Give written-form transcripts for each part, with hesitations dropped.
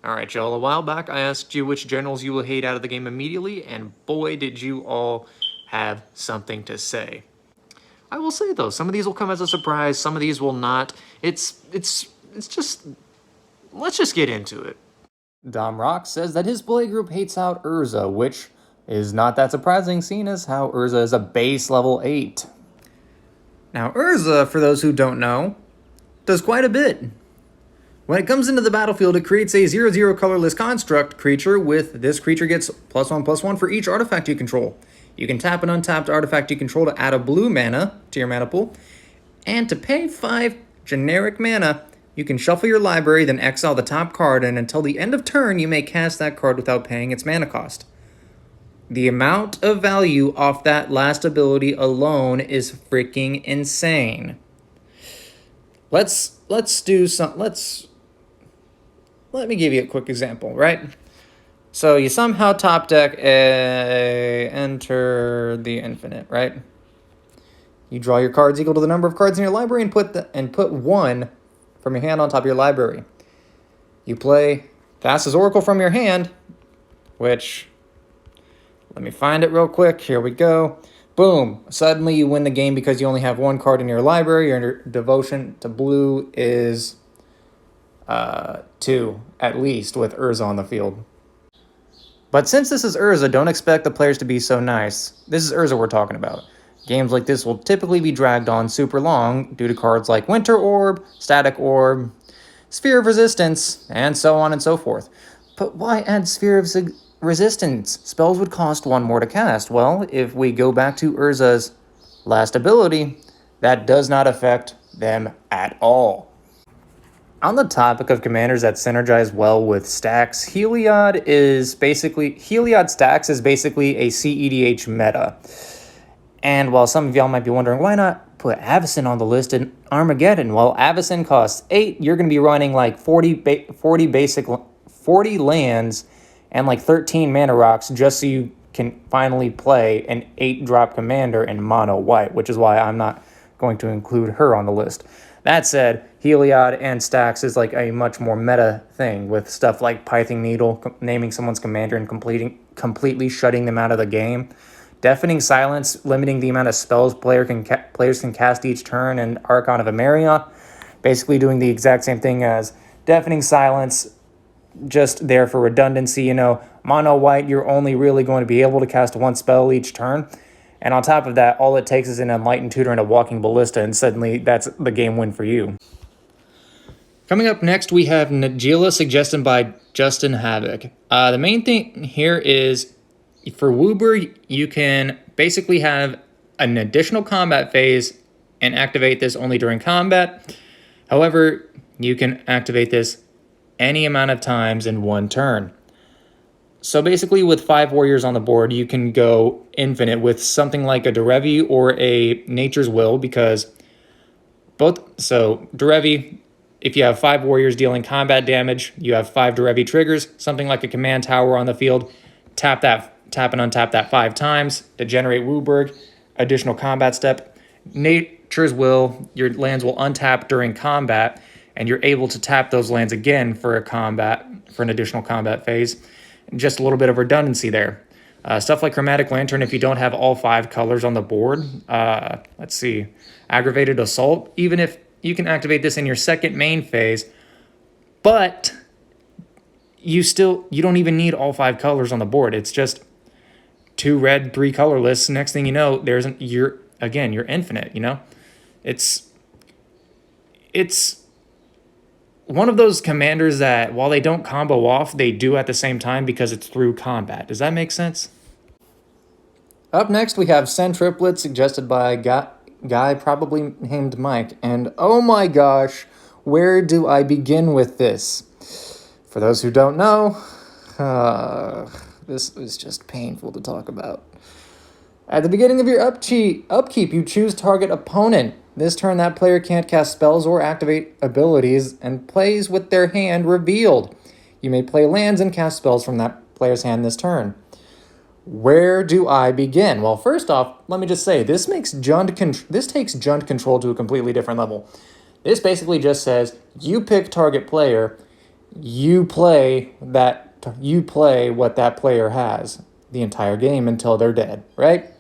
Alright, Joel, a while back I asked you which generals you will hate out of the game immediately, and boy did you all have something to say. I will say though, some of these will come as a surprise, some of these will not. It's just, let's just get into it. Dom Rock says that his play group hates out Urza, which is not that surprising, seeing as how Urza is a base level 8. Now, Urza, for those who don't know, does quite a bit. When it comes into the battlefield, it creates a 0/0 colorless construct creature with this creature gets +1/+1 for each artifact you control. You can tap an untapped artifact you control to add a blue mana to your mana pool, and to pay 5 generic mana, you can shuffle your library, then exile the top card, and until the end of turn, you may cast that card without paying its mana cost. The amount of value off that last ability alone is freaking insane. Let me give you a quick example, right? So you somehow top deck a Enter the Infinite, right? You draw your cards equal to the number of cards in your library and put one from your hand on top of your library. You play Thassa's Oracle from your hand, which, let me find it real quick. Here we go. Boom. Suddenly you win the game because you only have one card in your library. Your devotion to blue is 2, at least, with Urza on the field. But since this is Urza, don't expect the players to be so nice. This is Urza we're talking about. Games like this will typically be dragged on super long due to cards like Winter Orb, Static Orb, Sphere of Resistance, and so on and so forth. But why add Sphere of Resistance? Spells would cost 1 more to cast. Well, if we go back to Urza's last ability, that does not affect them at all. On the topic of commanders that synergize well with stacks, Heliod stacks is basically a CEDH meta. And while some of y'all might be wondering, why not put Avacyn on the list in Armageddon? Well, Avacyn costs 8. You're going to be running like 40 lands and like 13 mana rocks just so you can finally play an 8-drop commander in mono white, which is why I'm not going to include her on the list. That said, Heliod and stacks is like a much more meta thing with stuff like Pithing Needle, naming someone's commander and completely shutting them out of the game. Deafening Silence, limiting the amount of spells players can cast each turn, and Archon of Emeria, basically doing the exact same thing as Deafening Silence, just there for redundancy. Mono white, you're only really going to be able to cast 1 spell each turn. And on top of that, all it takes is an Enlightened Tutor and a Walking Ballista, and suddenly that's the game win for you. Coming up next, we have Negela, suggested by Justin Havoc. The main thing here is, for Woober, you can basically have an additional combat phase and activate this only during combat. However, you can activate this any amount of times in 1 turn. So basically, with 5 warriors on the board, you can go infinite with something like a Derevi or a Nature's Will, because Derevi, if you have 5 warriors dealing combat damage, you have 5 Derevi triggers, something like a command tower on the field, tap and untap that 5 times to generate Wooburg, additional combat step. Nature's Will, your lands will untap during combat, and you're able to tap those lands again for an additional combat phase. Just a little bit of redundancy there. Stuff like Chromatic Lantern, if you don't have all 5 colors on the board. Aggravated Assault, even if you can activate this in your second main phase, but you don't even need all 5 colors on the board. It's just 2 red, 3 colorless. Next thing you know, you're infinite. It's one of those commanders that, while they don't combo off, they do at the same time because it's through combat. Does that make sense? Up next, we have Centripet, suggested by a guy probably named Mike. And oh my gosh, where do I begin with this? For those who don't know, this is just painful to talk about. At the beginning of your upkeep, you choose target opponent. This turn, that player can't cast spells or activate abilities and plays with their hand revealed. You may play lands and cast spells from that player's hand this turn. Where do I begin? Well, first off, let me just say, this takes Jund control to a completely different level. This basically just says, you pick target player, you play what that player has the entire game until they're dead, right?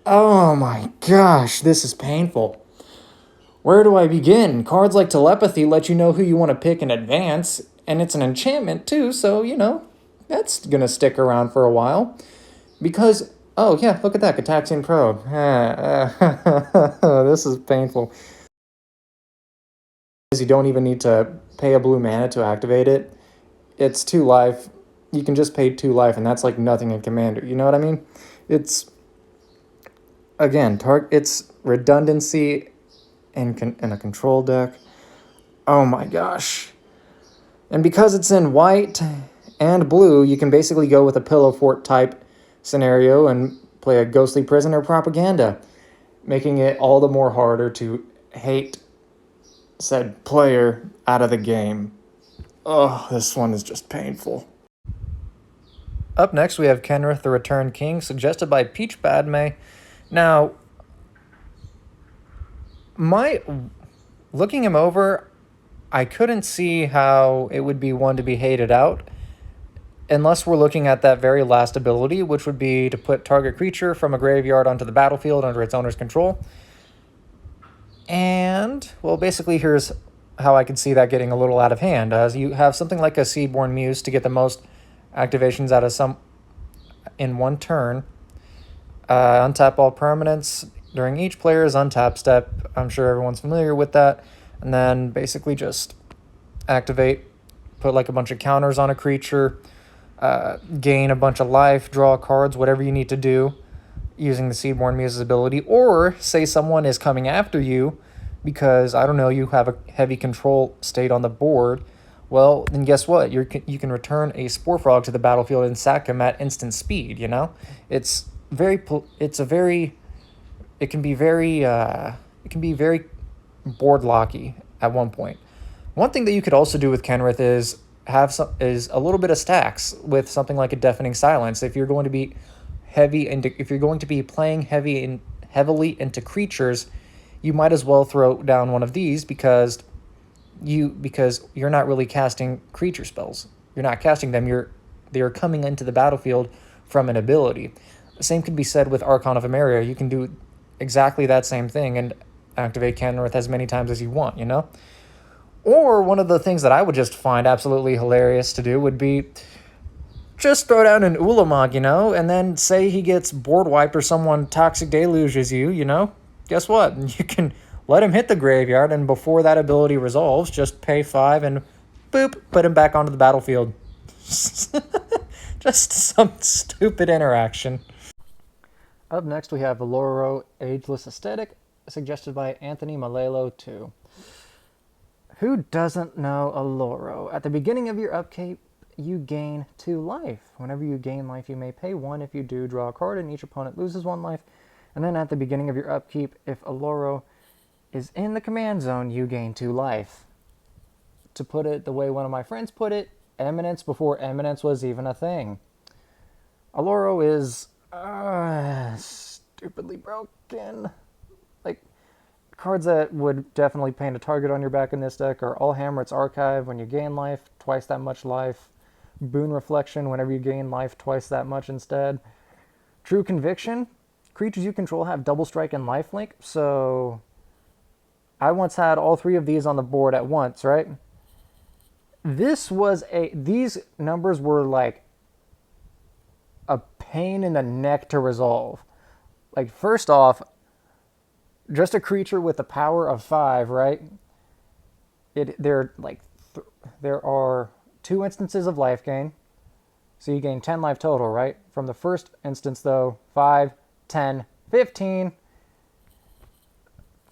Oh my gosh, this is painful. Where do I begin? Cards like Telepathy let you know who you want to pick in advance, and it's an enchantment too, so, that's gonna stick around for a while. Because, oh yeah, look at that, Gataxian Probe. This is painful. You don't even need to pay a blue mana to activate it. It's 2 life. You can just pay 2 life, and that's like nothing in Commander. You know what I mean? It's, again, it's redundancy in a control deck. Oh my gosh. And because it's in white and blue, you can basically go with a Pillow Fort type scenario and play a Ghostly Prisoner Propaganda, making it all the more harder to hate said player out of the game. Oh, this one is just painful. Up next, we have Kenreth the Returned King, suggested by Peach Badme. Now, looking him over, I couldn't see how it would be one to be hated out, unless we're looking at that very last ability, which would be to put target creature from a graveyard onto the battlefield under its owner's control. And, well, basically here's how I can see that getting a little out of hand, as you have something like a Seaborn Muse to get the most activations out of some in one turn. Untap all permanents during each player's untap step. I'm sure everyone's familiar with that. And then basically just activate, put like a bunch of counters on a creature, gain a bunch of life, draw cards, whatever you need to do using the Seaborn Muse's ability. Or say someone is coming after you because, I don't know, you have a heavy control state on the board. Well, then guess what? You can return a Spore Frog to the battlefield and sack him at instant speed, It can be very board locky at one point. One thing that you could also do with Kenrith is is a little bit of stacks with something like a Deafening Silence. If you're going to be playing heavily into creatures, you might as well throw down one of these because you're not really casting creature spells. You're not casting them. They are coming into the battlefield from an ability. The same could be said with Archon of Emeria. You can do exactly that same thing and activate Kenrith as many times as you want, Or one of the things that I would just find absolutely hilarious to do would be just throw down an Ulamog, and then say he gets board wiped or someone Toxic Deluges you, Guess what? You can let him hit the graveyard, and before that ability resolves, just pay 5 and boop, put him back onto the battlefield. Just some stupid interaction. Up next, we have Valoro Ageless Aesthetic, suggested by Anthony Malelo 2. Who doesn't know Aloro? At the beginning of your upkeep, you gain 2 life. Whenever you gain life, you may pay 1. If you do, draw a card, and each opponent loses 1 life. And then at the beginning of your upkeep, if Aloro is in the command zone, you gain 2 life. To put it the way one of my friends put it, Eminence before Eminence was even a thing. Aloro is stupidly broken. Like, cards that would definitely paint a target on your back in this deck are All Hamlet's Archive when you gain life, twice that much life. Boon Reflection whenever you gain life, twice that much instead. True Conviction. Creatures you control have double strike and lifelink, so I once had all 3 of these on the board at once, right? These numbers were like a pain in the neck to resolve. Like, first off, just a creature with the power of 5, right? There are 2 instances of life gain, so you gain 10 life total, right? From the first instance, though, 5, 10, 15,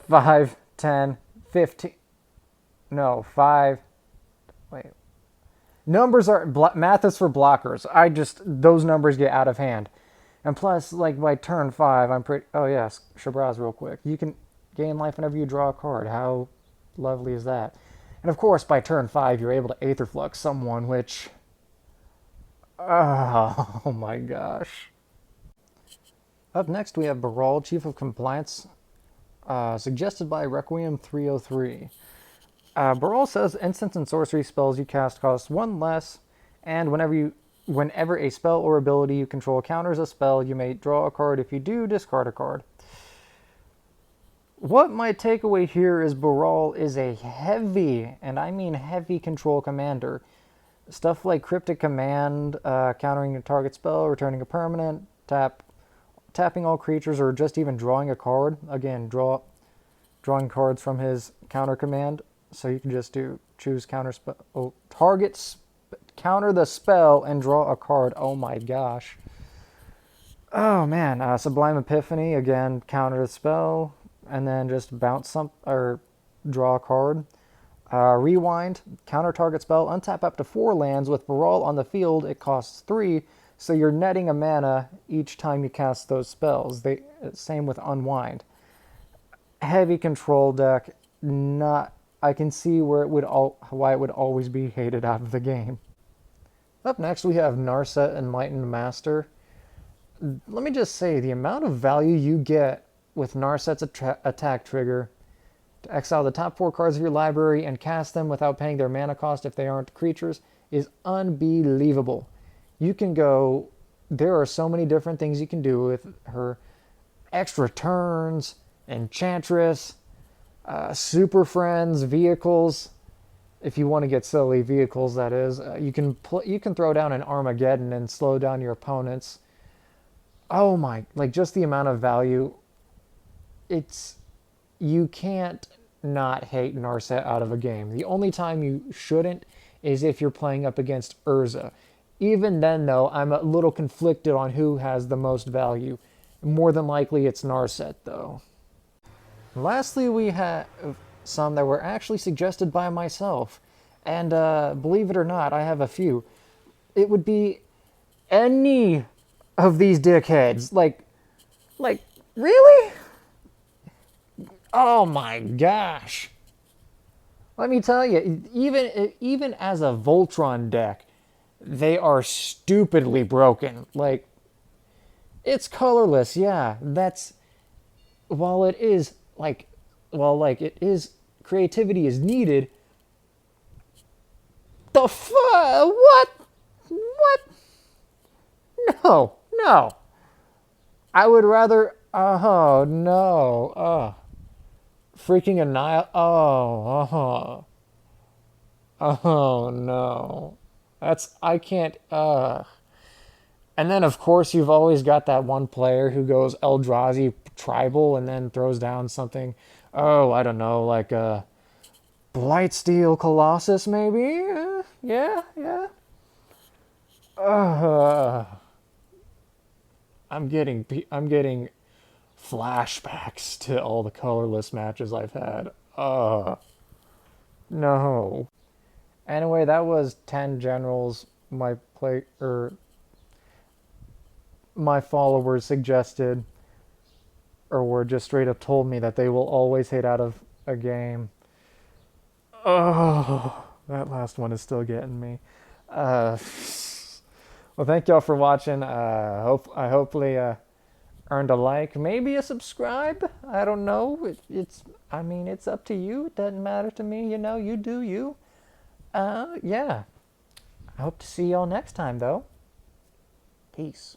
5, 10, 15. No, 5. Wait. Numbers are math is for blockers. Those numbers get out of hand. And plus, like, by turn 5, oh yes, Shabraz real quick. You can gain life whenever you draw a card. How lovely is that? And of course, by turn 5, you're able to Aetherflux someone, which, oh my gosh. Up next, we have Baral, Chief of Compliance, suggested by Requiem 303. Baral says instants and sorcery spells you cast cost 1 less, and whenever a spell or ability you control counters a spell, you may draw a card. If you do, discard a card. What my takeaway here is Baral is a heavy, and I mean heavy, control commander. Stuff like Cryptic Command, countering a target spell, returning a permanent, tapping all creatures, or just even drawing a card. Again, drawing cards from his counter command. So you can just choose counter spell, counter the spell and draw a card. Oh my gosh. Oh man, Sublime Epiphany, again, counter the spell, and then just draw a card. Rewind, counter target spell, untap up to 4 lands. With Baral on the field, it costs 3, so you're netting a mana each time you cast those spells. Same with Unwind. Heavy control deck, I can see why it would always be hated out of the game. Up next, we have Narsa, Enlightened Master. Let me just say, the amount of value you get with Narset's attack trigger to exile the top 4 cards of your library and cast them without paying their mana cost if they aren't creatures is unbelievable. There are so many different things you can do with her. Extra turns, Enchantress, Super Friends, vehicles. If you want to get silly, vehicles, that is. You can throw down an Armageddon and slow down your opponents. Oh my, just the amount of value. You can't not hate Narset out of a game. The only time you shouldn't is if you're playing up against Urza. Even then, though, I'm a little conflicted on who has the most value. More than likely, it's Narset, though. Lastly, we have some that were actually suggested by myself. And believe it or not, I have a few. It would be any of these dickheads. Like, really? Oh my gosh. Let me tell you, even as a Voltron deck, they are stupidly broken. It's colorless, yeah. While it is creativity is needed. What? No. I would rather, oh no, freaking annihilate, oh no. I can't, And then, of course, you've always got that one player who goes Eldrazi tribal and then throws down something, I don't know, like a Blightsteel Colossus, maybe? Yeah. I'm getting flashbacks to all the colorless matches I've had. No. Anyway, that was 10 generals my followers suggested, or were just straight up told me that they will always hate out of a game. Oh, that last one is still getting me. Well, thank y'all for watching. I hopefully earned a like, maybe a subscribe. I don't know. It's up to you. It doesn't matter to me. You do you. Yeah. I hope to see y'all next time, though. Peace.